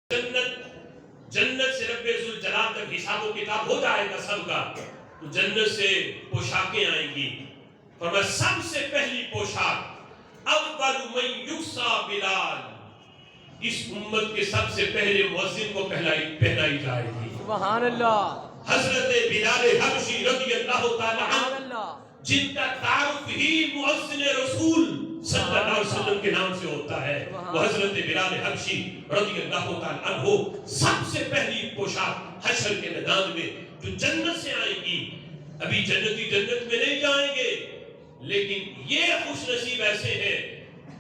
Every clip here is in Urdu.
جنت سے رب ذوالجلال تک حساب و کتاب ہو جائے گا سب کا، تو جنت سے پوشاکیں آئیں گی۔ فرمایا سب سے پہلی پوشاک اول من یکسا بلال، اس امت کے سب سے پہلے مؤذن کو پہنائی جائے گی۔ سبحان اللہ۔ حضرت بلال حبشی رضی اللہ تعالی عنہ، جن کا تعارف ہی مؤذن رسول صلی اللہ علیہ وسلم کے نام سے ہوتا ہے، وہ حضرت بلال حبشی رضی اللہ تعالی عنہ سب سے پہلی پوشاک حشر کے میدان میں جو جنت سے آئے گی۔ ابھی جنتی جنت میں نہیں جائیں گے، لیکن یہ خوش نصیب ایسے ہیں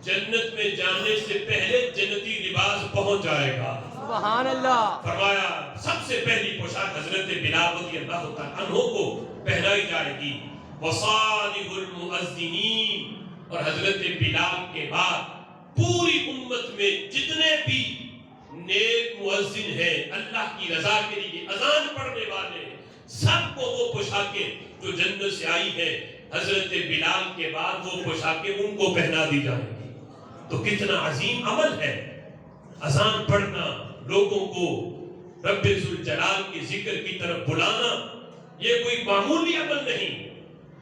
جنت میں جانے سے پہلے جنتی لباس پہنچ جائے گا۔ سبحان اللہ۔ فرمایا سب سے پہلی پوشاک حضرت بلال رضی اللہ تعالی عنہ کو پہنائی جائے گی۔ وصالح المؤذنین، اور حضرت بلال کے بعد پوری امت میں جتنے بھی نیک مؤذن ہیں اللہ کی رضا کے لیے اذان پڑھنے والے، سب کو وہ پوشاکیں جو جنت سے آئی ہیں حضرت بلال کے بعد وہ پوشاکیں ان کو پہنا دی جائیں گی۔ تو کتنا عظیم عمل ہے اذان پڑھنا، لوگوں کو رب ذوالجلال کے ذکر کی طرف بلانا۔ یہ کوئی معمولی عمل نہیں،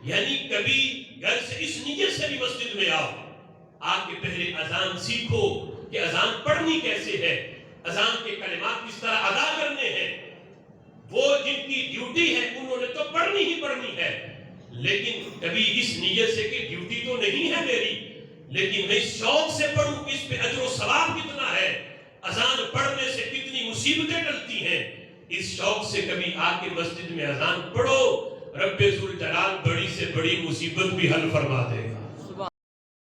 یعنی کبھی گھر سے اس نیت سے بھی مسجد میں آؤ، آ کے پہلے اذان سیکھو کہ اذان پڑھنی کیسے ہے، اذان کے کلمات کس طرح ادا کرنے ہیں۔ وہ جن کی ڈیوٹی ہے انہوں نے تو پڑھنی ہی پڑھنی ہے، لیکن کبھی اس نیت سے کہ ڈیوٹی تو نہیں ہے میری، لیکن میں اس شوق سے پڑھوں کہ اس پہ اجر و ثواب کتنا ہے، اذان پڑھنے سے کتنی مصیبتیں ٹلتی ہیں، اس شوق سے کبھی آ کے مسجد میں اذان پڑھو، رب ذوالجلال بڑی سے بڑی مصیبت بھی حل فرما دے گا۔